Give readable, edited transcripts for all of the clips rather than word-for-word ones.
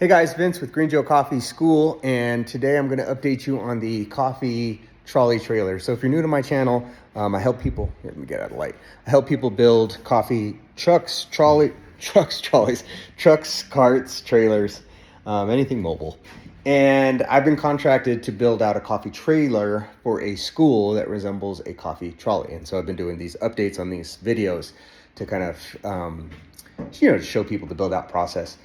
Hey guys, Vince with Green Joe Coffee School, and today I'm going to update you on the coffee trolley trailer. So if you're new to my channel, I help people, here, let me get out of light. I help people build coffee trucks, trolleys, trucks, carts, trailers, anything mobile. And I've been contracted to build out a coffee trailer for a school that resembles a coffee trolley. And so I've been doing these updates on these videos to kind of, to show people the build out process.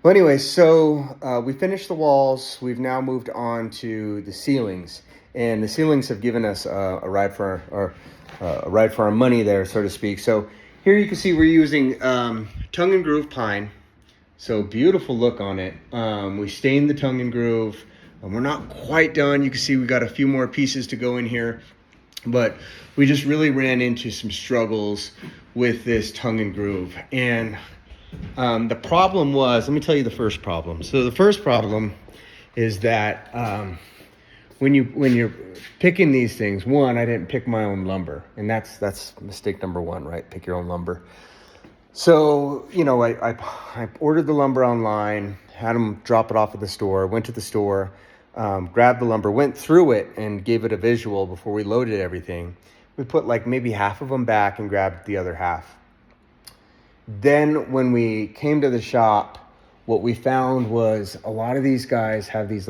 Well, anyway, so we finished the walls. We've now moved on to the ceilings, and the ceilings have given us a ride for our money there, so to speak. So here you can see we're using tongue and groove pine. So beautiful look on it. We stained the tongue and groove, and we're not quite done. You can see we got a few more pieces to go in here, but we just really ran into some struggles with this tongue and groove. And the problem was, let me tell you the first problem. So the first problem is that when you're picking these things, one, I didn't pick my own lumber, and that's mistake number one, right? Pick your own lumber. So I ordered the lumber online, had them drop it off at the store, went to the store, grabbed the lumber, went through it, and gave it a visual before we loaded everything. We put like maybe half of them back and grabbed the other half. Then when we came to the shop, what we found was a lot of these guys have these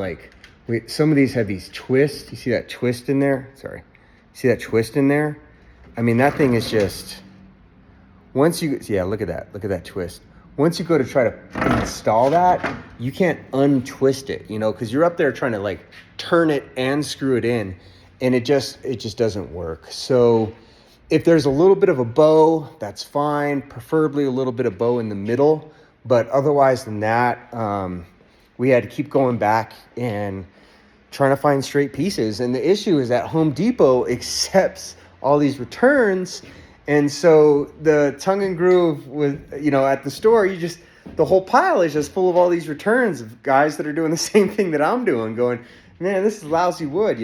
some of these have these twists. You see that twist in there? Sorry. See that twist in there? I mean, that thing is just, look at that. Look at that twist. Once you go to try to install that, you can't untwist it, because you're up there trying to turn it and screw it in, and it just doesn't work. So if there's a little bit of a bow, that's fine. Preferably a little bit of bow in the middle. But otherwise than that, we had to keep going back and trying to find straight pieces. And the issue is that Home Depot accepts all these returns. And so the tongue and groove at the store, the whole pile is just full of all these returns of guys that are doing the same thing that I'm doing, going, man, this is lousy wood,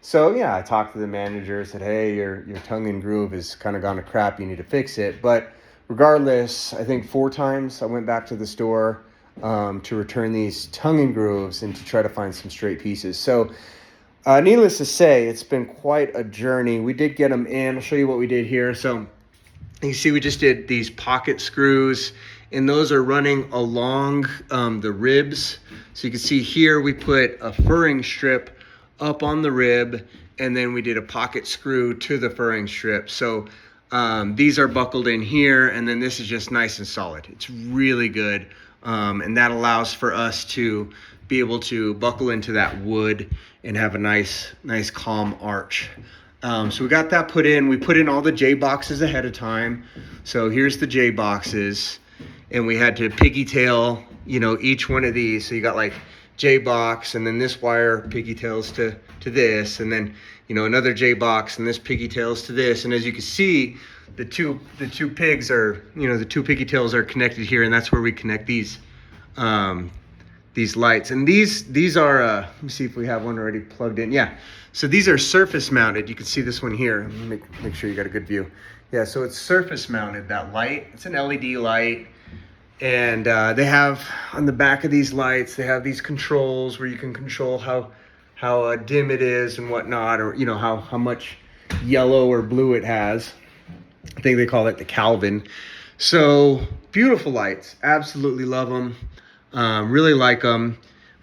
So yeah, I talked to the manager, said, hey, your tongue and groove has kind of gone to crap, you need to fix it. But regardless, I think 4 times I went back to the store to return these tongue and grooves and to try to find some straight pieces. So needless to say, it's been quite a journey. We did get them in. I'll show you what we did here. So you see we just did these pocket screws, and those are running along the ribs. So you can see here we put a furring strip up on the rib, and then we did a pocket screw to the furring strip. So these are buckled in here, and then this is just nice and solid. It's really good, and that allows for us to be able to buckle into that wood and have a nice calm arch. So we got that put in. We put in all the J boxes ahead of time. So here's the J boxes, and we had to piggy tail each one of these. So you got J box, and then this wire piggy tails to this, and then another J box, and this piggy tails to this. And as you can see, the two pigs are the two piggy tails are connected here, and that's where we connect these lights. And these are let me see if we have one already plugged in. Yeah, so these are surface mounted. You can see this one here. Let me make sure you got a good view. Yeah, so it's surface mounted, that light. It's an LED light. And they have on the back of these lights, they have these controls where you can control how dim it is and whatnot, or how much yellow or blue it has. I think they call it the Kelvin. So beautiful lights, absolutely love them, really like them.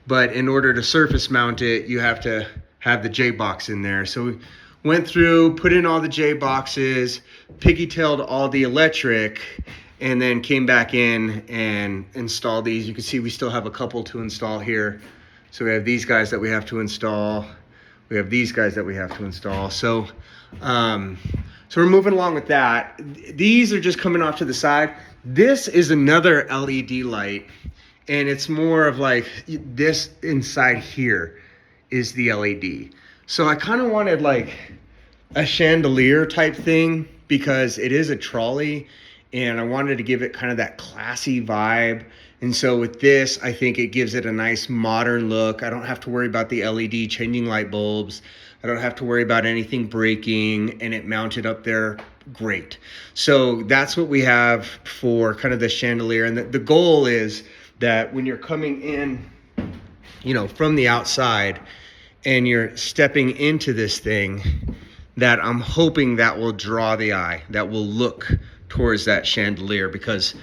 But in order to surface mount it, you have to have the J box in there. So we went through, put in all the J boxes, piggy-tailed all the electric, and then came back in and installed these. You can see we still have a couple to install here. So we have these guys that we have to install. We have these guys that we have to install. So we're moving along with that. These are just coming off to the side. This is another LED light, and it's more of this inside here is the LED. So I kind of wanted a chandelier type thing because it is a trolley, and I wanted to give it kind of that classy vibe. And so with this, I think it gives it a nice modern look. I don't have to worry about the LED changing light bulbs. I don't have to worry about anything breaking, and it mounted up there great. So that's what we have for kind of the chandelier. And the goal is that when you're coming in, you know, from the outside and you're stepping into this thing, that I'm hoping that will draw the eye, that will look towards that chandelier, because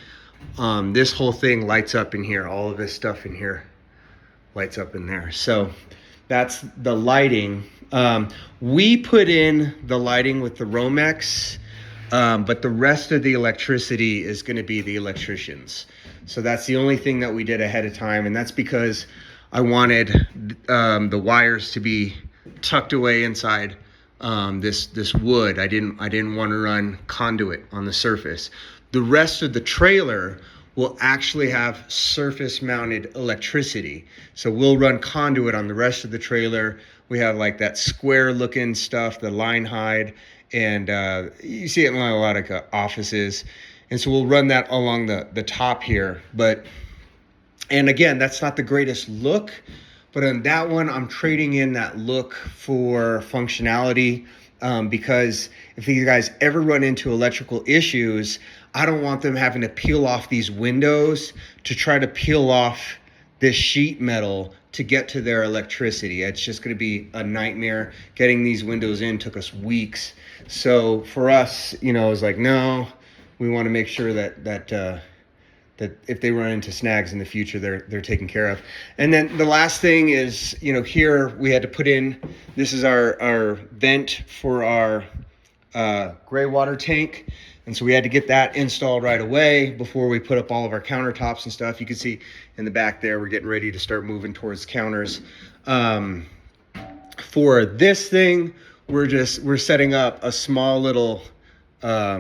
this whole thing lights up in here. All of this stuff in here lights up in there. So that's the lighting. We put in the lighting with the Romex, but the rest of the electricity is going to be the electricians. So that's the only thing that we did ahead of time, and that's because I wanted the wires to be tucked away inside this wood. I didn't want to run conduit on the surface. The rest of the trailer will actually have surface mounted electricity. So we'll run conduit on the rest of the trailer. We have like that square looking stuff, the line hide, and you see it in a lot of offices. And so we'll run that along the top here. And again, that's not the greatest look, but on that one, I'm trading in that look for functionality, because if you guys ever run into electrical issues, I don't want them having to peel off these windows to try to peel off this sheet metal to get to their electricity. It's just going to be a nightmare. Getting these windows in took us weeks. So for us, you know, it's like, no, we want to make sure that if they run into snags in the future, they're taken care of. And then the last thing is, you know, here we had to put in, this is our vent for our gray water tank. And so we had to get that installed right away before we put up all of our countertops and stuff. You can see in the back there, we're getting ready to start moving towards counters. For this thing, we're setting up a small little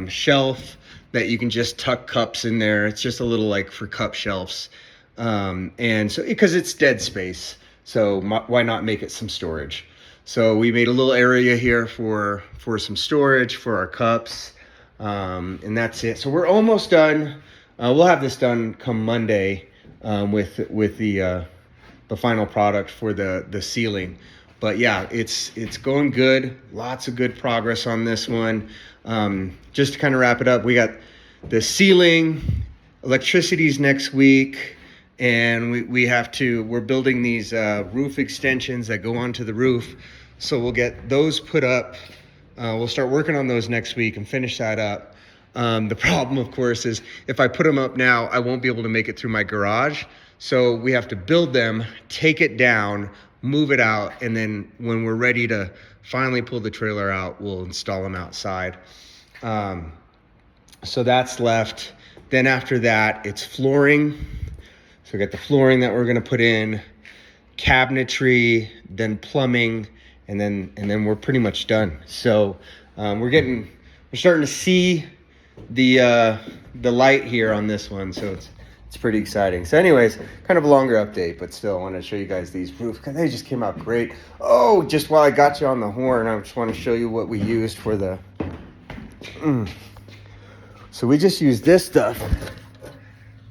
shelf that you can just tuck cups in there. It's just a little like for cup shelves. And so, because it's dead space, so why not make it some storage? So we made a little area here for some storage for our cups. And that's it. So we're almost done. We'll have this done come Monday with the final product for the ceiling. But yeah, it's going good. Lots of good progress on this one. Just to kind of wrap it up, we got the ceiling, electricity's next week, and we're building these roof extensions that go onto the roof. So we'll get those put up. We'll start working on those next week and finish that up. The problem, of course, is if I put them up now, I won't be able to make it through my garage. So we have to build them, take it down, move it out, and then when we're ready to finally pull the trailer out, we'll install them outside. So that's left. Then after that, it's flooring. So we got the flooring that we're gonna put in, cabinetry, then plumbing, and then we're pretty much done. So we're starting to see the light here on this one. So it's pretty exciting. So anyways, kind of a longer update, but still I want to show you guys these roofs because they just came out great. Oh, just while I got you on the horn, I just want to show you what we used for the So we just used this stuff,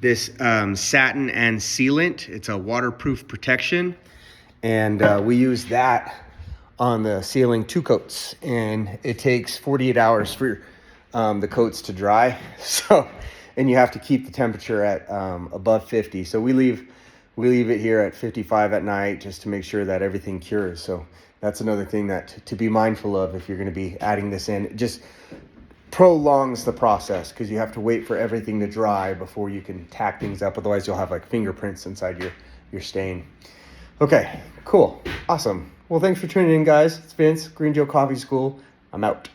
this satin and sealant. It's a waterproof protection, and we use that on the ceiling, 2 coats, and it takes 48 hours for the coats to dry. So, and you have to keep the temperature at above 50. So we leave it here at 55 at night just to make sure that everything cures. So that's another thing that to be mindful of if you're going to be adding this in. It just prolongs the process because you have to wait for everything to dry before you can tack things up. Otherwise you'll have like fingerprints inside your stain. Okay, cool, awesome. Well, thanks for tuning in, guys. It's Vince, Green Joe Coffee School. I'm out.